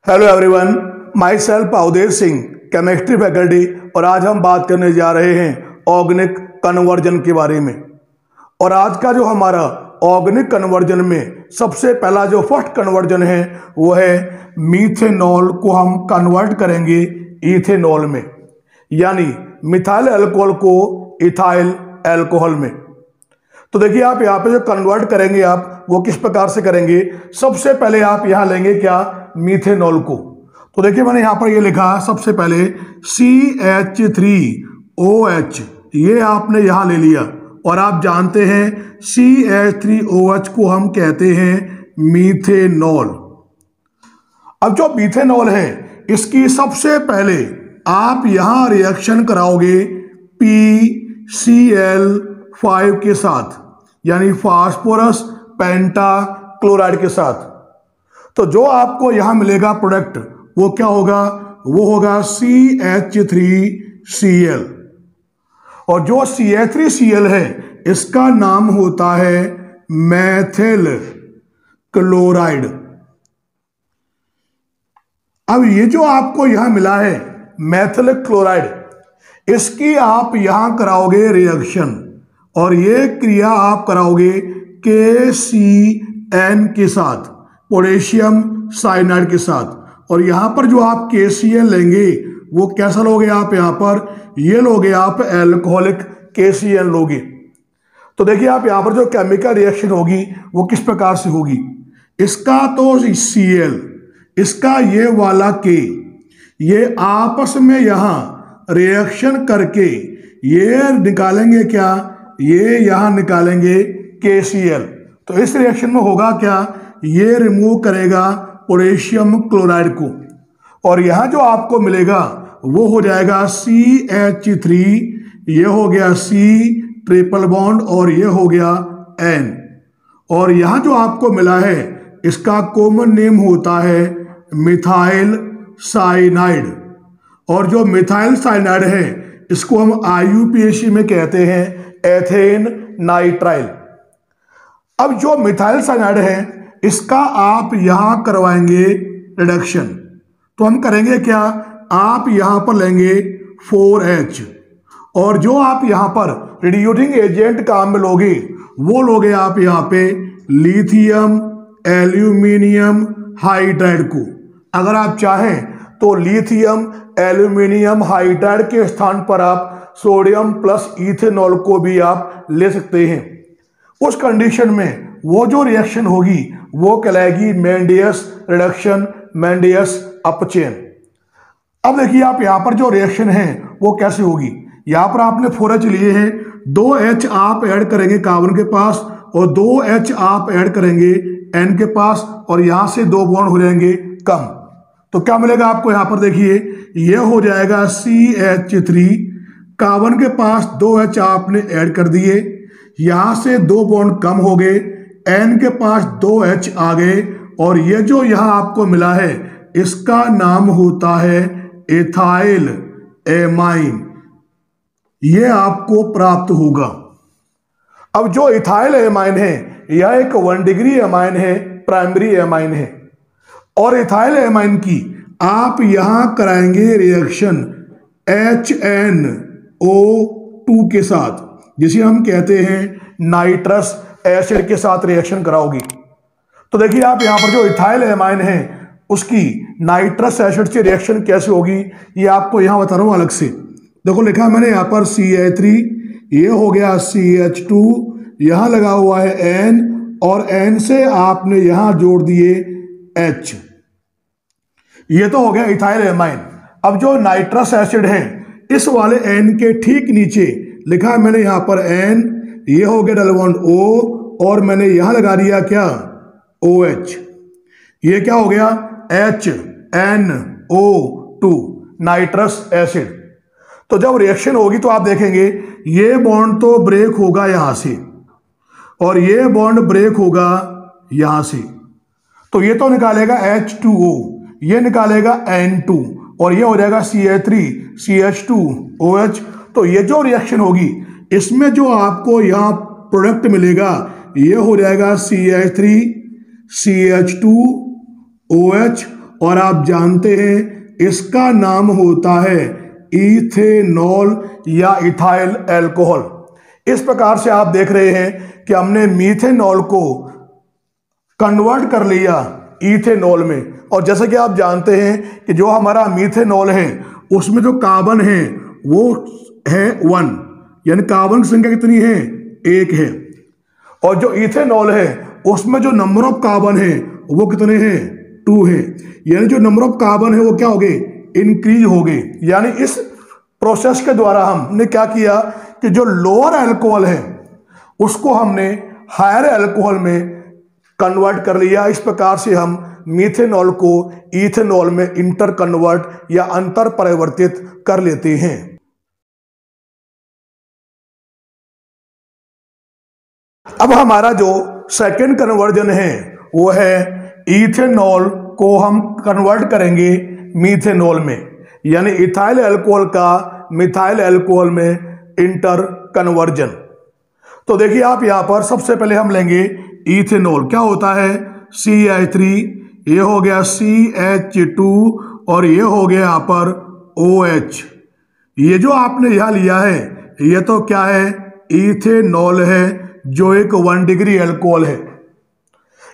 Hello everyone, myself Awadhesh Singh, chemistry faculty. और आज हम बात करने जा रहे हैं ऑर्गेनिक कन्वर्जन के बारे में। और आज का जो हमारा ऑर्गेनिक कन्वर्जन में सबसे पहला जो फर्स्ट कन्वर्जन है वो है मीथेनॉल को हम कन्वर्ट करेंगे इथेनॉल में, यानी मिथाइल अल्कोहल को इथाइल अल्कोहल में। तो देखिए आप यहाँ पे जो कन्वर्ट करेंगे आप वो किस प्रकार से करेंगे। सबसे पहले आप यहाँ लेंगे क्या, मीथेनॉल को। तो देखिए मैंने यहाँ पर ये लिखा सबसे पहले CH3OH, ये आपने यहाँ ले लिया। और आप जानते हैं CH3OH को हम कहते हैं मीथेनॉल। अब जो मीथेनॉल है इसकी सबसे पहले आप यहाँ रिएक्शन कराओगे PCl5 के साथ, यानी फास्फोरस पेंटाक्लोराइड के साथ। तो जो आपको यहां मिलेगा प्रोडक्ट वो क्या होगा, वो होगा CH3Cl। और जो CH3Cl है इसका नाम होता है मैथिल क्लोराइड। अब ये जो आपको यहां मिला है मैथिल क्लोराइड, इसकी आप यहां कराओगे रिएक्शन, और ये क्रिया आप कराओगे KCN के साथ, पोटेशियम साइनाइड के साथ। और यहां पर जो आप KCl लेंगे वो कैसा लोगे आप, यहां पर ये लोगे आप एल्कोहलिक KCl लोगे। तो देखिए आप यहां पर जो केमिकल रिएक्शन होगी वो किस प्रकार से होगी। इसका तो Cl, इसका ये वाला K, ये आपस में यहां रिएक्शन करके ये निकालेंगे क्या, ये यहां निकालेंगे KCl। तो इस रिएक्शन में होगा क्या, ये रिमूव करेगा पोटेशियम क्लोराइड को, और यहां जो आपको मिलेगा वो हो जाएगा CH3, ये हो गया C ट्रिपल बॉन्ड, और ये हो गया N। और यहां जो आपको मिला है इसका कॉमन नेम होता है मिथाइल साइनाइड। और जो मिथाइल साइनाइड है इसको हम IUPAC में कहते हैं एथेन नाइट्राइल। अब जो मिथाइल साइनाइड है इसका आप यहां करवाएंगे रिडक्शन। तो हम करेंगे क्या, आप यहां पर लेंगे 4H, और जो आप यहां पर रिड्यूसिंग एजेंट काम में लोगे वो लोगे आप यहां पे लिथियम एल्यूमिनियम हाइड्राइड को। अगर आप चाहें तो लिथियम एल्यूमिनियम हाइड्राइड के स्थान पर आप सोडियम प्लस इथेनॉल को भी आप ले सकते हैं। उस कंडीशन में वो जो रिएक्शन होगी वो कहलाएगी मेंडियस रिडक्शन, मेंडियस अपचेन। अब देखिए आप यहां पर जो रिएक्शन है वो कैसे होगी। यहां पर आपने 4H लिए हैं, 2H आप ऐड करेंगे कार्बन के पास, और 2H आप ऐड करेंगे N के पास, और यहां से 2 बॉन्ड हो जाएंगे कम। तो क्या मिलेगा आपको, यहां पर देखिए ये हो जाएगा CH3, कार्बन के पास 2H आपने ऐड कर दिए, यहां से 2 बॉन्ड कम हो गए, N के पास 2H आ गए, और ये जो यहां आपको मिला है इसका नाम होता है एथाइल एमाइन, ये आपको प्राप्त होगा। अब जो इथाइल एमाइन है यह एक 1 डिग्री एमाइन है, प्राइमरी एमाइन है। और इथाइल एमाइन की आप यहां कराएंगे रिएक्शन HNO2 के साथ, जिसे हम कहते हैं नाइट्रस एसिड के साथ रिएक्शन कराओगी। तो देखिए आप यहां पर जो इथाइल एमाइन है उसकी नाइट्रस एसिड से रिएक्शन कैसे होगी ये आपको यहां बता रहा हूं अलग से। देखो लिखा मैंने यहां पर CH3, ये हो गया CH2, यहां लगा हुआ है N, और N से आपने यहां जोड़ दिए H, ये तो हो गया इथाइल एमाइन। अब जो नाइट्रस एसिड है इस वाले N के ठीक नीचे लिखा है मैंने यहां पर N, ये हो गया डबल बॉन्ड O, और मैंने यहां लगा दिया क्या OH, ये क्या हो गया HNO2 नाइट्रस एसिड। तो जब रिएक्शन होगी तो आप देखेंगे ये बॉन्ड तो ब्रेक होगा यहां से, और ये बॉन्ड ब्रेक होगा यहां से। तो ये तो निकालेगा H2O, ये निकालेगा N2, और ये हो जाएगा CH3 CH2OH। तो ये जो रिएक्शन होगी इसमें जो आपको यहां प्रोडक्ट मिलेगा ये हो जाएगा CH3 CH2OH, और आप जानते हैं इसका नाम होता है इथेनॉल या इथाइल अल्कोहल। इस प्रकार से आप देख रहे हैं कि हमने मीथेनॉल को कन्वर्ट कर लिया इथेनॉल में। और जैसे कि आप जानते हैं कि जो हमारा मीथेनॉल है उसमें जो कार्बन है वो है 1, यानी कार्बन की संख्या कितनी है, 1 है। और जो इथेनॉल है उसमें जो नंबर ऑफ कार्बन है वो कितने हैं, 2 है। यानी जो नंबर ऑफ कार्बन है वो क्या हो गए, इंक्रीज हो गए। यानी इस प्रोसेस के द्वारा हमने क्या किया कि जो लोअर अल्कोहल है उसको हमने हायर अल्कोहल में कन्वर्ट कर लिया। इस प्रकार से हम मीथेनॉल को इथेनॉल में इंटर कन्वर्ट या अंतर परिवर्तित कर लेते हैं। अब हमारा जो सेकेंड कन्वर्जन है वो है इथेनॉल को हम कन्वर्ट करेंगे मीथेनॉल में, यानी इथाइल अल्कोहल का मिथाइल अल्कोहल में इंटर कन्वर्जन। तो देखिए आप यहां पर सबसे पहले हम लेंगे इथेनॉल। क्या होता है, CH3, ये हो गया CH2 और ये हो गया यहां पर OH। ये जो आपने यहां लिया है ये तो क्या है, इथेनॉल है जो एक 1 डिग्री अल्कोहल है।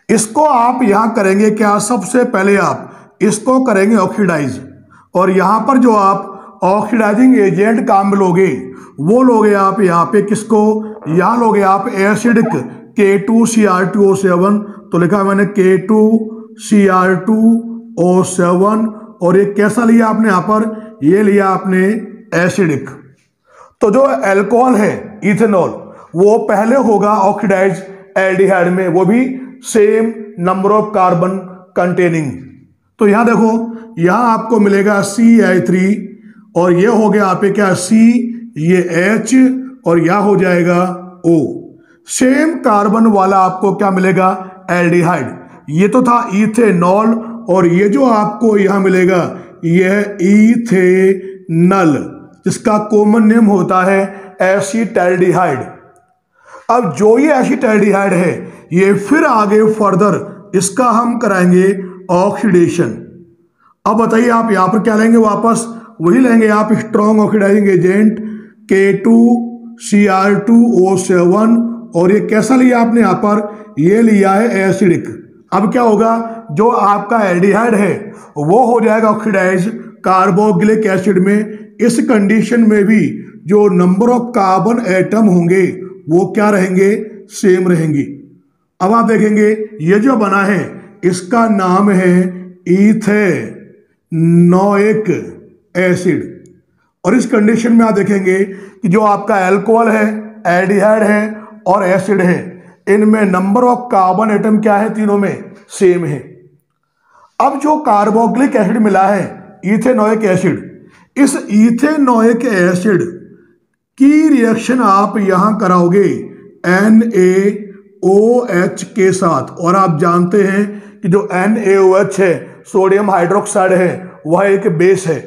इसको आप यहां करेंगे क्या, सबसे पहले आप इसको करेंगे ऑक्सीडाइज। और यहां पर जो आप ऑक्सीडाइजिंग एजेंट काम में लोगे वो लोगे आप यहाँ पे किसको, यहां लोगे आप एसिडिक K2Cr2O7। तो लिखा मैंने K2Cr2O7। और ये कैसा लिया आपने यहां पर, ये लिया आपने एसिडिक। तो जो अल्कोहल है इथेनॉल वो पहले होगा ऑक्सीडाइज एल्डिहाइड में, वो भी same number of carbon containing. तो यहां देखो, यहां आपको मिलेगा CH3 और ये हो गया आप क्या C, ये H और यह हो जाएगा O। सेम कार्बन वाला आपको क्या मिलेगा, एल्डिहाइड। ये तो था इथेनॉल और ये जो आपको यहां मिलेगा यह इथेनल, जिसका कॉमन नेम होता है एसिटाल्डिहाइड। अब जो ये एसिटाल्डिहाइड है ये फिर आगे फर्दर इसका हम कराएंगे ऑक्सीडेशन। अब बताइए आप यहां पर क्या लेंगे, वापस वही लेंगे आप स्ट्रॉन्ग ऑक्सीडाइजिंग एजेंट K2Cr2O7। और ये कैसा लिया आपने यहां पर, ये लिया है एसिडिक। अब क्या होगा, जो आपका एल्डिहाइड है वो हो जाएगा ऑक्सीडाइज कार्बोक्सिलिक एसिड में। इस कंडीशन में भी जो नंबर ऑफ कार्बन एटम होंगे वो क्या रहेंगे, सेम रहेंगे। अब आप देखेंगे ये जो बना है इसका नाम है इथेनोइक एसिड। और इस कंडीशन में आप देखेंगे कि जो आपका अल्कोहल है, एल्डिहाइड है और एसिड है, इनमें नंबर ऑफ कार्बन एटम क्या है, तीनों में सेम है। अब जो कार्बोक्सिलिक एसिड मिला है इथेनोइक एसिड, इस इथेनोइक एसिड की रिएक्शन आप यहां कराओगे NaOH के साथ। और आप जानते हैं कि जो NaOH है, सोडियम हाइड्रोक्साइड है, वह एक बेस है।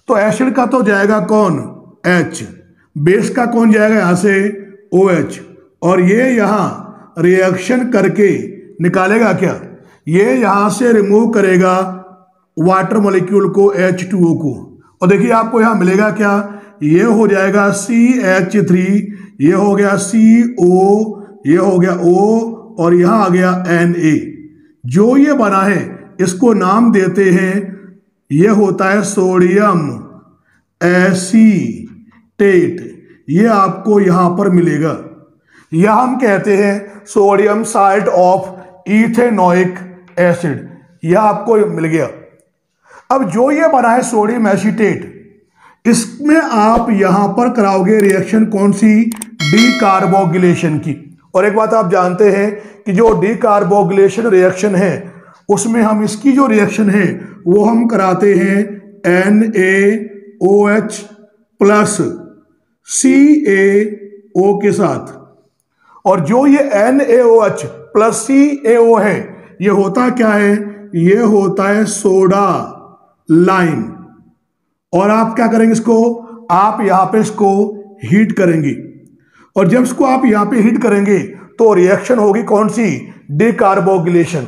तो एसिड का तो जाएगा कौन, H, बेस का कौन जाएगा यहां से, OH। और ये यहां रिएक्शन करके निकालेगा क्या, ये यहां से रिमूव करेगा वाटर मॉलिक्यूल को, H2O को। और देखिए आपको यहां मिलेगा क्या, ये हो जाएगा CH3, ये हो गया CO, ये हो गया O और यहां आ गया Na। जो ये बना है इसको नाम देते हैं, ये होता है सोडियम एसीटेट। ये आपको यहां पर मिलेगा, यह हम कहते हैं sodium salt of ethanoic acid. यह आपको मिल गया। अब जो ये बना है सोडियम एसीटेट, इसमें आप यहां पर कराओगे रिएक्शन कौन सी, डीकार्बोक्सिलेशन की। और एक बात आप जानते हैं कि जो डीकार्बोक्सिलेशन रिएक्शन है उसमें हम इसकी जो रिएक्शन है वो हम कराते हैं NaOH प्लस CaO के साथ। और जो ये NaOH प्लस CaO है ये होता क्या है, ये होता है सोडा लाइम। और आप क्या करेंगे, इसको आप यहां पे इसको हीट करेंगे। और जब इसको आप यहां पे हीट करेंगे तो रिएक्शन होगी कौन सी, डीकार्बोक्सिलेशन।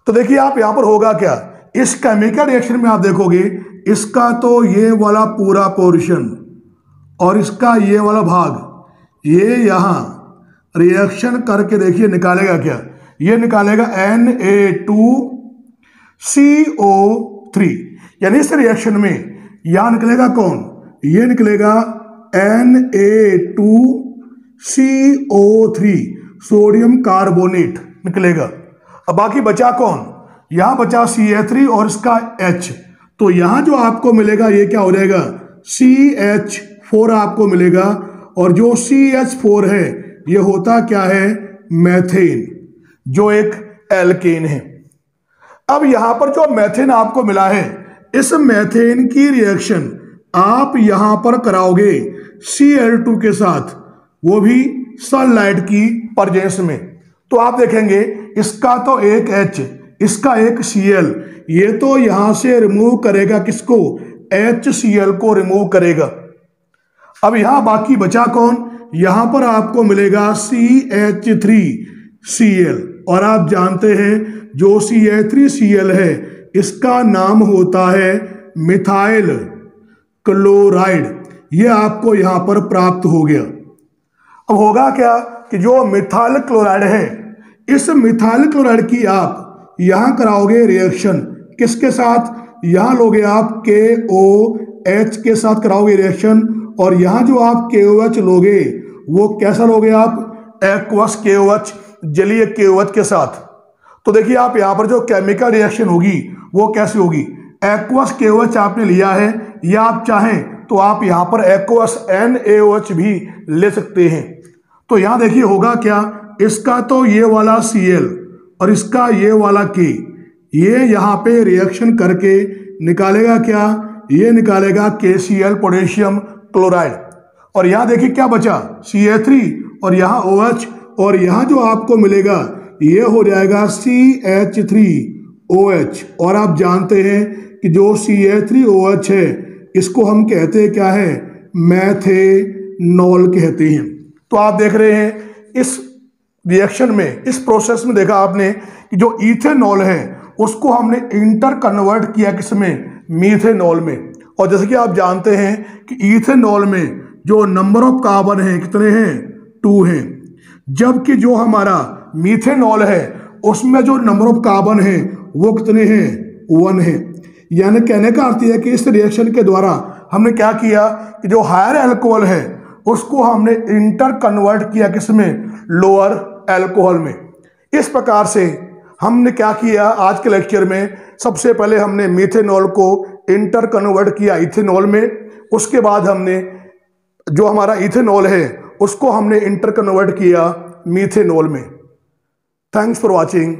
तो देखिए आप यहां पर होगा क्या इस केमिकल रिएक्शन में आप देखोगे इसका तो ये वाला पूरा पोर्शन और इसका ये वाला भाग ये यहां रिएक्शन करके देखिए निकालेगा क्या, ये निकालेगा Na2CO3, यानी इस रिएक्शन में यहां निकलेगा कौन, ये निकलेगा Na2CO3 सोडियम कार्बोनेट निकलेगा। अब बाकी बचा कौन, यहां बचा CH3 और इसका H, तो यहां जो आपको मिलेगा ये क्या हो जाएगा CH4 आपको मिलेगा, और जो CH4 है ये होता क्या है मैथेन, जो एक एल्केन है। अब यहां पर जो मैथेन आपको मिला है, इस मैथेन की रिएक्शन आप यहां पर कराओगे Cl2 के साथ, वो भी सनलाइट की प्रेजेंस में, तो आप देखेंगे इसका तो एक H, इसका एक Cl, ये तो यहां से रिमूव करेगा किसको, HCl को रिमूव करेगा। अब यहां बाकी बचा कौन, यहां पर आपको मिलेगा CH3Cl, और आप जानते हैं जो CH3Cl है इसका नाम होता है मिथाइल क्लोराइड, ये आपको यहां पर प्राप्त हो गया। अब होगा क्या कि जो मिथाइल क्लोराइड है, इस मिथाइल क्लोराइड की आप यहां कराओगे रिएक्शन किसके साथ, यहां लोगे आप KOH के साथ कराओगे रिएक्शन, और यहां जो आप KOH लोगे वो कैसा लोगे आप एक्वस KOH, जलीय KOH के साथ। तो देखिए आप यहां पर जो केमिकल रिएक्शन होगी वो कैसी होगी, एक्वस KOH आपने लिया है, या आप चाहें तो आप यहां पर एक्वस NaOH भी ले सकते हैं। तो यहां देखिए होगा क्या, इसका तो ये वाला Cl और इसका ये वाला K, ये यहां पे रिएक्शन करके निकालेगा क्या, ये निकालेगा KCl पोटेशियम क्लोराइड, और यहां देखिए क्या बचा CH3 और यहां OH, और यहां जो आपको मिलेगा ये हो जाएगा CH3OH, और आप जानते हैं कि जो CH3OH है इसको हम कहते हैं क्या है मैथेनॉल कहते हैं। तो आप देख रहे हैं इस रिएक्शन में, इस प्रोसेस में देखा आपने कि जो इथेनॉल है उसको हमने इंटर कन्वर्ट किया किसमें, मीथेनॉल में। और जैसे कि आप जानते हैं कि इथेनॉल में जो नंबर ऑफ कार्बन है कितने हैं, 2 हैं, जबकि जो हमारा मीथेनॉल है उसमें जो नंबर ऑफ कार्बन है वो कितने हैं, 1 है। यानी कहने का अर्थ है कि इस रिएक्शन के द्वारा हमने क्या किया कि जो हायर अल्कोहल है उसको हमने इंटर कन्वर्ट किया किसमें, लोअर अल्कोहल में। इस प्रकार से हमने क्या किया आज के लेक्चर में, सबसे पहले हमने मीथेनॉल को इंटर कन्वर्ट किया इथेनॉल में, उसके बाद हमने जो हमारा इथेनॉल है उसको हमने इंटर कन्वर्ट किया मीथेनॉल में। Thanks for watching.